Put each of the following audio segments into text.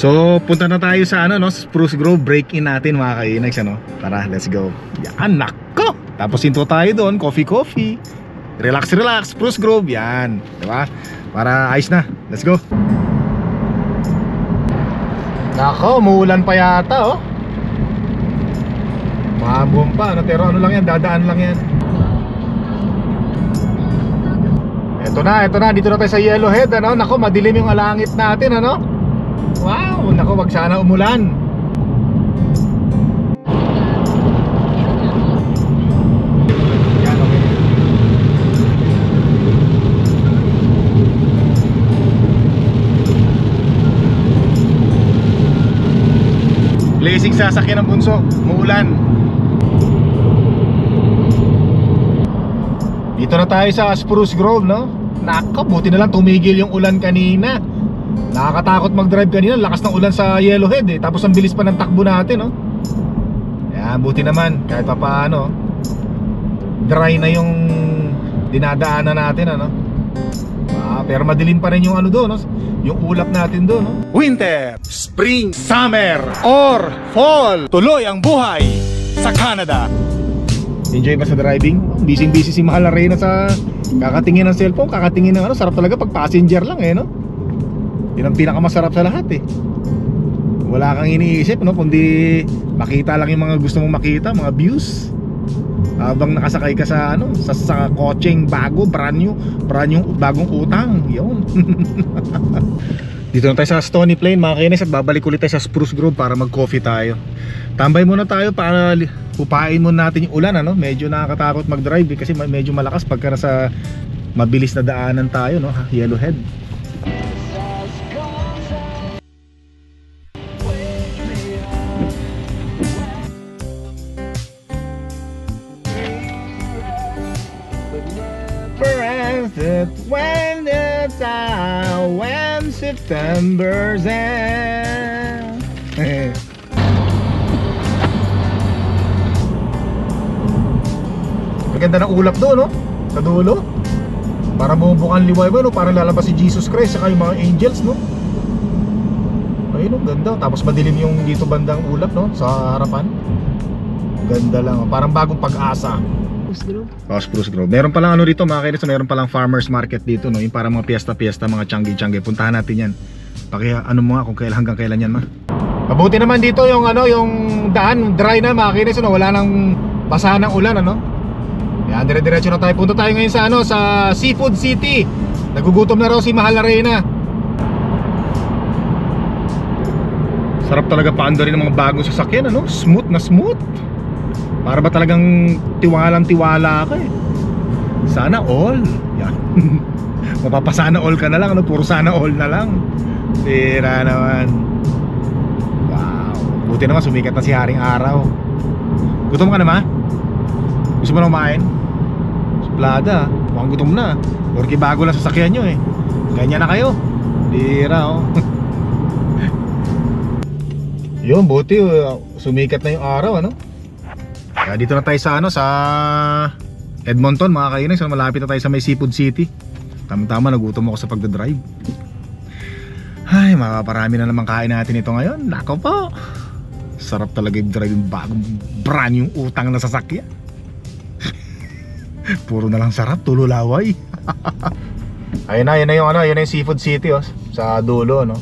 So punta na tayo sa ano, no, Spruce Grove. Break in natin mga kainags, ano. Tara, let's go. Yan, nako. Tapos hinto tayo doon, coffee. Relax, Spruce Grove. Yan, diba? Para ayos na, let's go. Nako, umuulan pa yata, oh. Mahabong pa, ano, pero ano lang yan, dadaan lang yan. Ito na, dito na tayo sa Yellowhead, ano. Nako, madilim yung alangit natin, ano. Wow, nako, wag sana umulan. Yan, okay. Blazing sasakyan ng bunso, muulan. Dito na tayo sa Spruce Grove, no? Nako, buti na lang tumigil yung ulan kanina. Nakakatakot mag-drive kanina, lakas ng ulan sa Yellowhead eh. Tapos ang bilis pa ng takbo natin, no? Yan, buti naman, kahit pa paano dry na yung dinadaanan natin, ano? Pero madilim pa rin yung ano doon, no? Yung ulap natin doon, no? Winter, Spring, Summer, or Fall, tuloy ang buhay sa Canada. Enjoy ba sa driving? Busy si Mahal na Reyna sa kakatingin ng cellphone, kakatingin ng ano. Sarap talaga pag passenger lang eh, no? Yun ang pinakamasarap sa lahat eh. Wala kang iniisip, no? Kundi makita lang yung mga gusto mong makita, mga views. Habang nakasakay ka sa ano, sa kotseng bago, brand new bagong utang. Yun. Dito na tayo sa Stony Plain mga kainis, at babalik ulit tayo sa Spruce Grove para mag-coffee tayo. Tambay muna tayo para upain muna natin yung ulan, ano? Medyo nakakatakot mag-drive kasi medyo malakas pagka nasa mabilis na daanan tayo, no? Yellowhead. When September's end. Maganda ng ulap doon, no? Sa dulo. Para bumubukan liwayway, no? Para lalabas si Jesus Christ saka yung mga angels, no? Ayun, no? Ganda. Tapos madilim yung dito bandang ulap, no? Sa harapan. Ganda lang, parang bagong pag-asa. Spruce Grove. Meron palang ano dito mga kainis, meron palang farmers market dito, no? Yung parang mga piyesta, mga tiyanggi. Puntahan natin yan. Ano mo nga kung hanggang kailan yan, ma? Mabuti naman dito yung ano, yung daan dry na mga kainis, no? Wala nang basahan ng ulan, ano? Yan, dire-diretso na tayo. Punta tayo ngayon sa ano, sa Seafood City. Nagugutom na raw si Mahal na Reyna. Sarap talaga paandarin ng mga bagong sasakyan, ano? Smooth na smooth. Para ba talagang tiwalang-tiwala ka eh. Sana all. Yan. Mapapasana all ka na lang, ano? Puro sana all na lang. Tira naman. Wow. Buti naman sumikat na si Haring Araw. Gutom ka na, ma? Gusto mo na kumain? Suplada. Mukhang gutom na. Porque bago lang sasakyan nyo eh. Ganyan na kayo. Tira, oh. Yun, buti sumikat na yung araw, ano? Kaya dito na tayo sa ano, sa Edmonton mga kainis. So, malapit na tayo sa may Seafood City. Tama-tama, nagutom ako sa pagdadrive. Ay, makaparami na naman kain natin ito ngayon. Nako po, sarap talaga yung drive yung bagong brand yung utang na sasakyan. Puro na lang sarap, tululaway. Ayun na yung ano, yun na yung Seafood City, oh, sa dulo, no.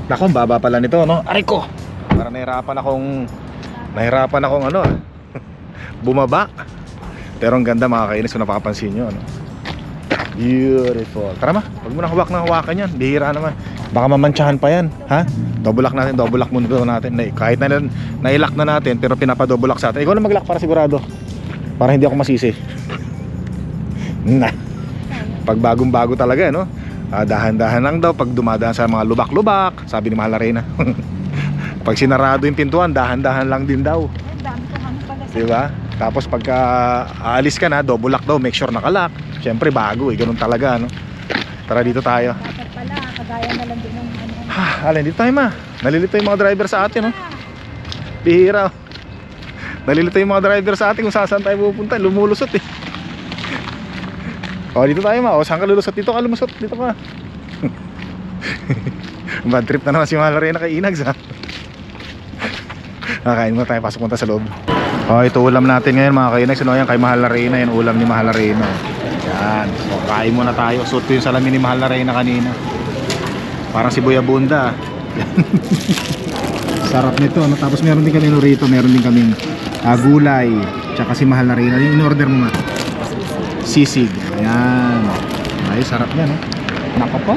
Nako, baba pala nito, no. Aray ko, parang nahirapan akong ano, bumaba. Pero ang ganda mga kainis kung napapansin nyo, ano. Beautiful. Tara, ma, huwag mo na hawakan yan. Bihira naman, baka mamantsahan pa yan, ha. Double lock muna natin. Kahit na nailock na natin, pero pinapa-double lock sa atin. Ikaw na mag-lock para sigurado, para hindi ako masisi. Na, pag bagong-bago talaga, no. Dahan-dahan lang daw pag dumadaan sa mga lubak-lubak, sabi ni Mahal na Reyna. Pag sinarado yung pintuan, dahan-dahan lang din daw. Diba? Tapos pagka aalis ka na, double lock daw, make sure nakalock. Siyempre bago eh, ganun talaga, no? Tara, dito tayo. Dapat pala, kagaya na lang din ng Alin, dito tayo, ma. Nalilito yung mga driver sa atin, no? Bihira, oh. Nalilito yung mga driver sa atin kung saan tayo pupunta. Lumulusot eh. O, dito tayo, ma. O, saan ka lulusot? Dito ka lumusot. Dito ka. Bad trip na naman si Mahal Arena kay Inags, ha. Kakain muna tayo, pasok muna sa loob. Ito ulam natin ngayon mga kainags. Ano yan kay Mahal Arena, yan ulam ni Mahal Arena. Yan, so kain muna tayo. Suot ko yung salamin ni Mahal Arena kanina. Parang si Boy Abunda. Sarap nito, ano? Tapos meron din kami rito, meron din kaming gulay, tsaka si Mahal Arena. Yung in-order mo nga sisig. Ayan. Ay, sarap yan, no? Nako po.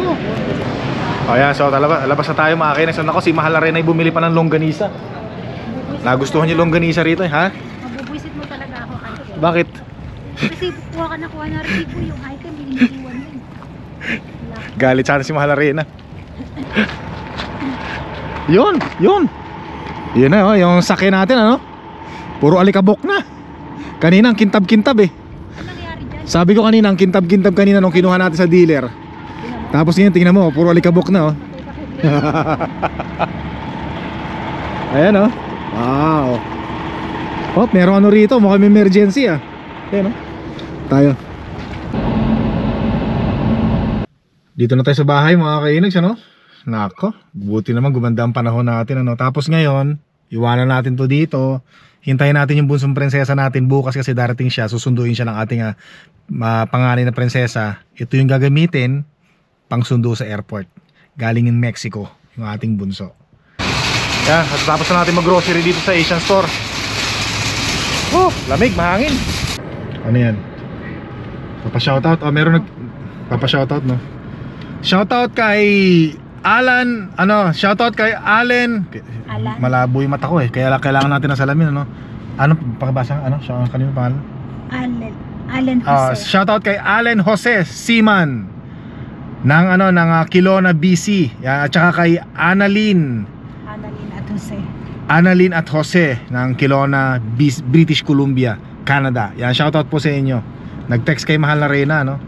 Ayan, so labas na tayo mga kainags. Nako, si Mahal Arena ay bumili pa ng longganisa. Nagustuhan niyo longganisa rito, ha? Mabubwisit mo talaga ako, Icon. Bakit? Kasi kuha ka na kuha na resibo yung Icon, iniiwan yun. Galit sana si Mahal Arena. Yun. Yun na, yung sake natin, ano? Puro alikabok na. Kanina ang kintab-kintab eh. Ano nangyari dyan? Sabi ko kanina, ang kintab-kintab kanina nung kinuha natin sa dealer. Tapos ngayon, tingnan mo, puro alikabok na, oh. Ayan, oh. Wow. Oh, meron ano rito, mukhang may emergency, ah. Ayan, oh. Tayo. Dito na tayo sa bahay mga kainags, ano? Nako, buti naman gumanda ang panahon natin, ano? Tapos ngayon, iwanan natin to dito. Hintayin natin yung bunsong prinsesa natin bukas kasi darating siya. Susunduin siya ng ating panganay na prinsesa. Ito yung gagamitin pang sundo sa airport. Galing in Mexico, yung ating bunso. Yan, at tapos na natin mag-grocery dito sa Asian Store. Oh, lamig, mahangin. Ano yan? Papa-shoutout? Oh, meron Papa-shoutout, no? Shoutout kay Alan, shoutout kay Allen. Alan? Malabo yung mata ko eh, kaya kailangan natin ng salamin, ano? Ano pakibasa? Kanino pangalan? Allen Jose. Shoutout kay Allen Jose Seaman ng Kelowna, BC. At saka kay Annalyn at Jose ng Kelowna, British Columbia, Canada. Yan, shoutout po sa inyo. Nag-text kay Mahal Arena, no?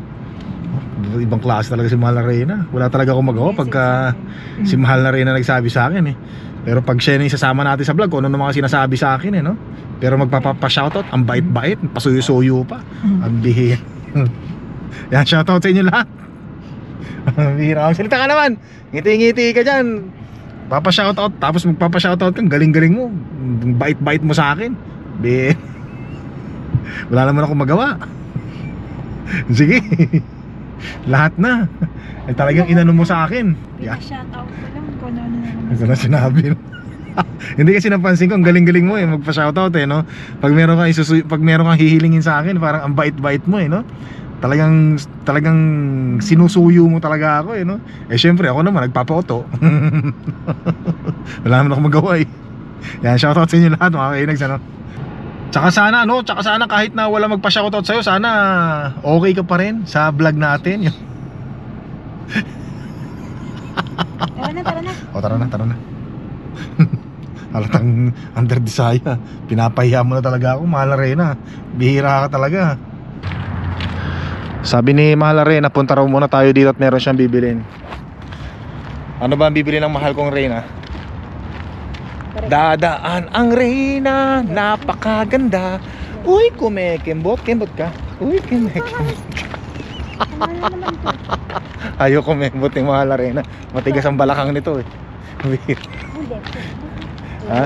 Ibang klase talaga si Mahal Arena. Wala talaga akong magawa pagka si Mahal Arena nagsabi sa akin, eh. Pero pag siya na isasama natin sa vlog, ano naman sinasabi sa akin, eh, no? Pero magpapa-shoutout, ang bait-bait, pasuyo-suyo pa. Ang bihira. Yan, shoutout sa inyo lahat. Ang bihira. Salita ka naman. Ngiti-ngiti ka dyan. Papa-shoutout, tapos magpapa-shoutout kang galing-galing mo. Bait-bait mo sa akin. Wala naman akong magawa. Sige. Lahat na. Ay talagang inano mo sa akin. Shoutout ko lang kung ano Ito na sinabi. Hindi kasi napansin ko ang galing-galing mo eh magpa-shoutout, eh, no? Pag meron kang hihilingin sa akin, parang ang bait-bait mo, eh, no? Talagang sinusuyo mo talaga ako, eh, no? Eh syempre ako naman nagpapa-auto. Wala naman akong magawa, eh. Yan, shoutout sa inyo lahat mga kainags, ano? Tsaka sana kahit na wala magpa-shoutout sa'yo, sana okay ka pa rin sa vlog natin. Tara na. Tara na. Halatang under desire. Pinapahiya mo na talaga ako, Mahal Arena. Bihira ka talaga. Sabi ni Mahal Arena, punta raw muna tayo dito at meron siyang bibilin. Ano ba ang bibilin ng mahal kong Reyna? Dadaan ang Reyna, napakaganda. Uy, kumekembot ka. Uy, kumekembot. Ayaw kumekembot ni Mahal Arena. Matigas ang balakang nito, eh. Ha?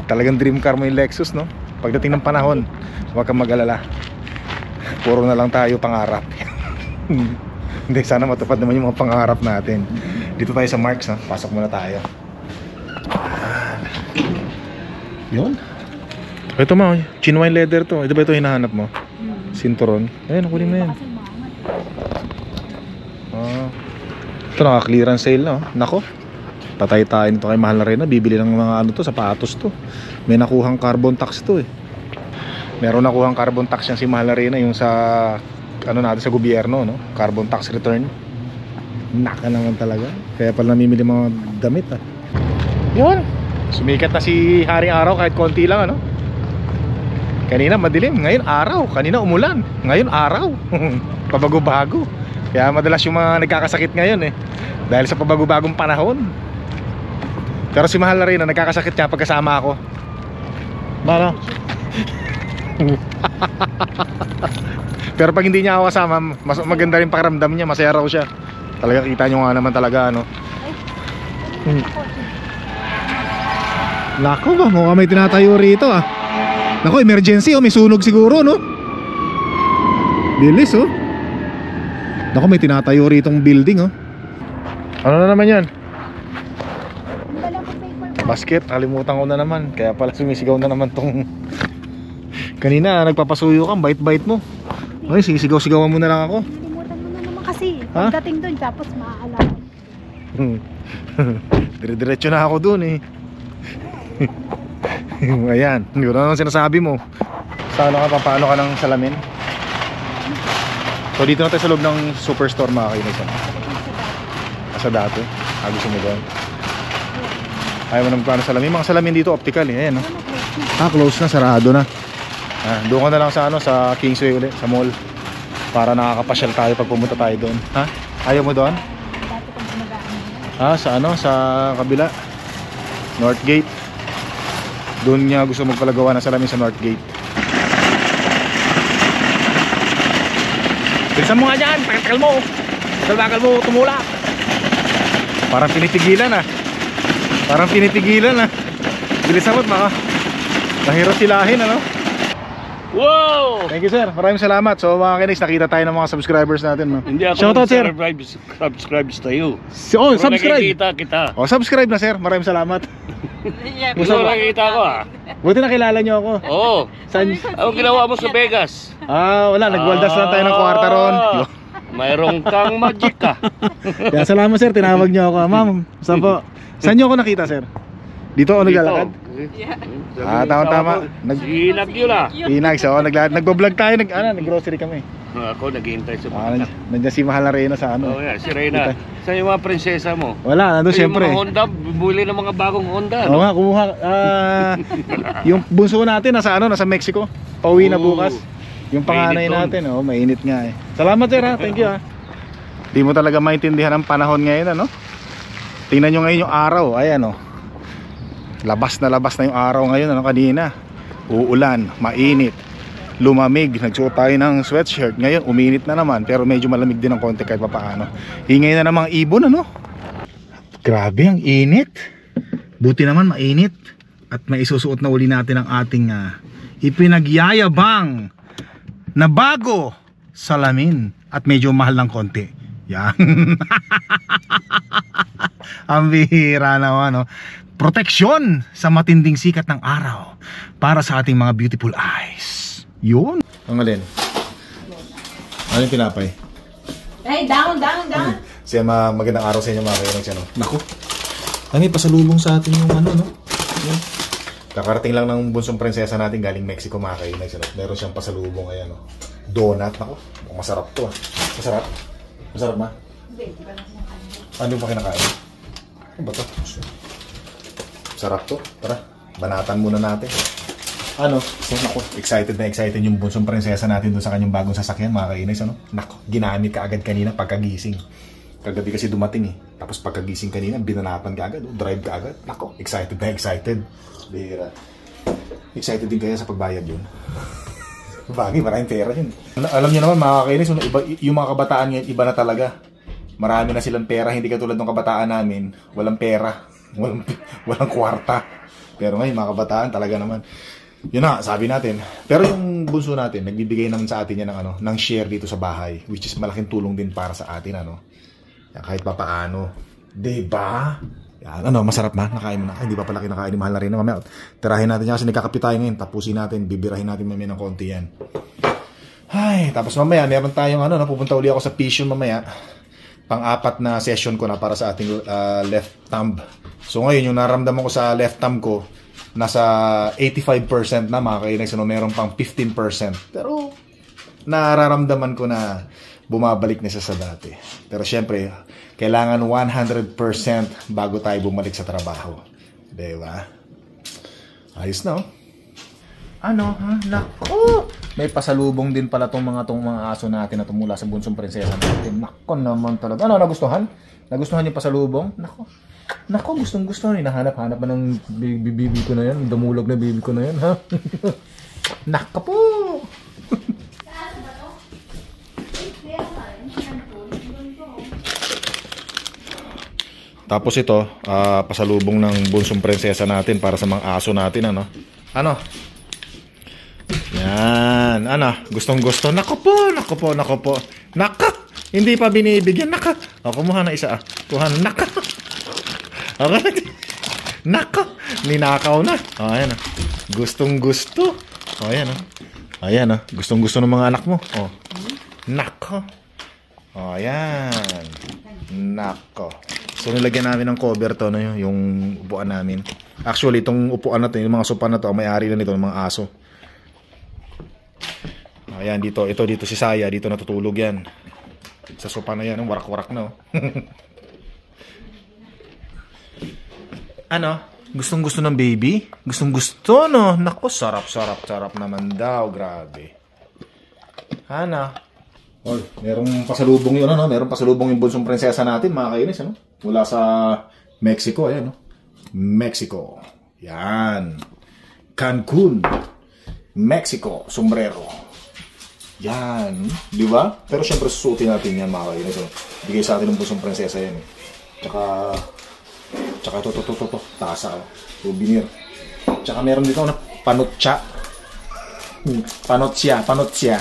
Talagang dream car mo yung Lexus, no? Pagdating ng panahon, huwag kang mag-alala. Puro na lang tayo pangarap. Hindi, sana matupad naman yung mga pangarap natin. Dito tayo sa Marks, ha? Pasok muna tayo. Yun. Ito mo, genuine leather to. Ito ba ito hinahanap mo? Sinturon. Ayan, kunin mo yan. Ito naka-clearance sale na, oh. Nako, tatay tayo nito kay Mahal Arena. Bibili ng mga sapatos to. May nakuhang carbon tax to, eh. Meron nakuhang carbon tax yan si Mahal Arena, yung sa natin sa gobyerno, no? Carbon tax return. Naka naman talaga. Kaya pala namimili mga damit, ah. Yun. Sumikat na si Haring Araw kahit konti lang, ano? Kanina madilim, ngayon araw. Kanina umulan, ngayon araw. Pabago-bago. Kaya madalas yung mga nagkakasakit ngayon, eh, dahil sa pabago-bagong panahon. Pero si Mahal Arena nagkakasakit niya pagkasama ako. Ano? Pero pag hindi niya ako kasama, mas maganda rin pakiramdam niya. Masaya raw siya. Talaga kita nyo nga naman talaga, ano. Lako ba? Mukhang may tinatayo rito ah. Naku, emergency oh. May sunog siguro no? Bilis oh. Naku, may tinatayo ritong building oh. Ano na naman yan? Basket, kalimutan ko na naman. Kaya pala sumisigaw na naman tong kanina, nagpapasuyo ka, bait-bait mo. Ay, sisigaw-sigawan mo na lang ako. Nalimutan mo na naman kasi. Ha? Pagdating doon, tapos maaalala. Dire-diretso na ako dun eh. Ayan, yun na naman sinasabi mo. Sa ano ka, paano ka ng salamin? So dito na tayo sa loob ng superstore mga kainis. Sa dati, gusto mo doon? Ayaw mo na magpaano salamin. Mga salamin dito optical eh, ayan no? Close na, sarado na. Doon ka na lang sa ano, sa Kingsway ulit, sa mall. Para nakakapasyal tayo pag pumunta tayo doon. Ha? Ayaw mo doon? Dati kong gumagaan. Sa ano, sa kabila Northgate. Doon niya gusto magpalagawa ng salamin sa Northgate. Bilisan mo nga dyan, tagal mo. Tagal mo, tumula. Parang pinitigilan ah. Bilisan mo't mahirap silahin ano. Wow! Thank you sir, maraming salamat. So mga kinis, nakita tayo ng mga subscribers natin no? Hindi ako shoutout sir. subscribe tayo. Oh, subscribe. Nakikita kita. Oh, subscribe na sir, maraming salamat. Gusto nakikita ko ah. Buti nakilala nyo ako. Oo. Saan? Ano ginawa mo sa Vegas? Wala, nagwaldas lang tayo ng kwarta ron. Mayroong kang magic ka. Kaya salamat sir, tinawag nyo ako. Ma'am, saan po? Saan nyo ako nakita sir? Dito ako naglalakad? Tama. Si Inag yun ah. Inag, so nagbablog tayo, nag-grocery kami. Ako naghihintay sa mga. Nandiyan si Mahal na Reyna sa ano. Oh yeah, si Reyna. Saan yung mga prinsesa mo? Wala, nandun siyempre. Yung mga Honda, bumili ng mga bagong Honda. Oo nga, kumuha. Yung bunso natin nasa Mexico. Pauwi na bukas. Yung panganay natin, mainit nga eh. Salamat sir ha, thank you ha. Di mo talaga maintindihan ang panahon ngayon ano. Tingnan nyo ngayon yung araw, ayan labas na yung araw ngayon ano, kanina uulan, mainit, lumamig, nagsuot tayo ng sweatshirt. Ngayon uminit na naman, pero medyo malamig din ng konti kahit papaano. Ingay na ng mga ibon ano. Grabe ang init. Buti naman mainit. At may isusuot na uli natin ang ating ipinagyayabang na bago salamin. At medyo mahal ng konti. Yan. Ang bihira naman proteksyon sa matinding sikat ng araw para sa ating mga beautiful eyes. Yun. Ang alin? Ano yung tinapay? Hey, down. Siya magandang araw sa inyo mga kayo. Naku. May pasalubong sa atin yung ano no? Yun. Kakarating lang ng bunsong prinsesa natin galing Mexico mga kayo. Meron siyang pasalubong ayan donut. Naku. Masarap to. Masarap? Masarap ba? Ano yung pa kinakain? Ano ba to? Sarap to. Tara, banatan muna natin. Naku, excited yung bunsong prinsesa natin doon sa kanyang bagong sasakyan mga kainis. Naku, ginamit ka agad kanina pagkagising. Kagabi kasi dumating Tapos pagkagising kanina, binanatan ka agad. Drive ka agad. Naku, excited. Bira. Excited din kaya sa pagbayad yun. Bagay, maraming pera yun. Alam niyo naman mga kainis, yung mga kabataan ngayon, iba na talaga. Marami na silang pera, hindi katulad ng kabataan namin. Walang pera. Walang kwarta. Pero ngayon mga kabataan talaga naman. Yun na, sabi natin. Pero yung bunso natin, nagbibigay naman sa atin yan ng share dito sa bahay. Which is malaking tulong din para sa atin. Yan, kahit papaano. Diba? Yan, masarap na? Nakain mo na. Hindi pa pala kinakain ni Mahal na Reyna. Mamaya, tirahin natin yan kasi nagkakapi tayo ngayon. Tapusin natin, bibirahin natin mamaya ng konti yan. Ay, tapos mamaya, meron tayong napupunta uli ako sa Pisyon mamaya. Pang-apat na session ko na para sa ating left thumb. So ngayon, yung naramdaman ko sa left thumb ko, nasa 85% na mga kainex, meron pang 15%. Pero nararamdaman ko na bumabalik na siya sa dati. Pero syempre, kailangan 100% bago tayo bumalik sa trabaho. Diba? Ayos na Naku! May pasalubong din pala tong mga aso natin na tumula sa bunsong prinsesa natin. Naku naman talaga. Nagustuhan? Nagustuhan yung pasalubong? Naku, gustong-gusto. Hinahanap-hanap pa ng bibi ko na yan. Damulog na bibi ko na yan, ha? Naku po! Tapos ito, pasalubong ng bunsong prinsesa natin para sa mga aso natin, ano? Ano? Yan, ano? Gustong gusto. Nako po. Naka! Hindi pa binibigyan. Naka! O, kumuha na isa, Kuha na. Naka! Okay. Naka! Ninakaw na. O, ayan, Gustong gusto. O, ayan, Ayan, Gustong gusto ng mga anak mo. O. Nako! O, ayan. Nako. So, nilagyan namin ng cover to, yung upuan namin. Actually, itong upuan na to, yung mga sopa na to, may-ari na nito ng mga aso. Ayan, dito si Saya, dito natutulog yan. Sa sopa na yan, warak-warak na. Ano? Gustong-gusto ng baby? Gustong-gusto, no? Nako, sarap naman daw, grabe. Hana. Oh, merong pasalubong yun, Merong pasalubong yung bunsong prinsesa natin, mga kainis, Mula sa Mexico, ayan, Mexico. Yan. Cancun. Mexico. Sombrero. Yan. Di ba? Pero syempre susutin natin yan, mga kainis. Bigay sa atin ng bunsong prinsesa yan, Tsaka ito. Tasa, souvenir. Tsaka meron dito, panutsa. Panutsia.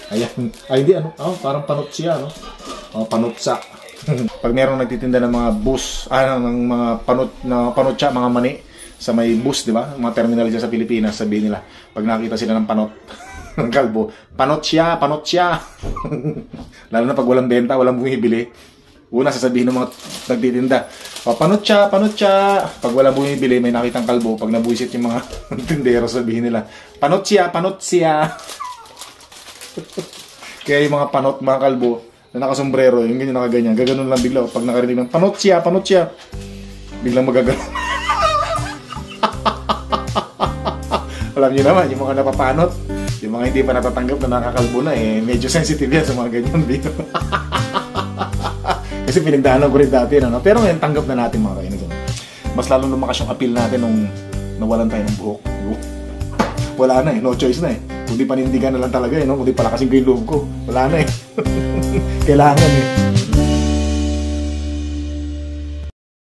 Ayan. Ay, hindi, parang panutsia, panutsa. Pag merong nagtitinda ng mga bus, ng mga panutsa, mga mani, sa may bus, di ba? Mga terminal dyan sa Pilipinas, sabihin nila, pag nakita sila ng panot, ng kalbo, panutsia. Lalo na pag walang benta, walang bumibili. Una, sasabihin ng mga nagtitinda, panutsa. Pag walang bumibili, may nakitang kalbo. Pag nabuisit yung mga tindero, sabihin nila, panutsia. Kaya yung mga panot, mga kalbo, na nakasombrero, yung ganyan nakaganyan, gaganon lang bigla. Pag nakarinig ng panutsia, biglang magaganon. Alam niyo naman, yung mga napapanot, yung mga hindi pa natatanggap na nakakalbo na, medyo sensitive yan sa mga ganyan dito. Kasi pinagdaanan ko rin dati, Pero ngayon, tanggap na natin, mga kainis. Mas lalong lumakas yung appeal natin nung nawalan tayo ng buhok. Wala na, no choice na, Kundi panindigan na lang talaga, Kundi palakasin ko yung loob ko. Wala na, Kailangan,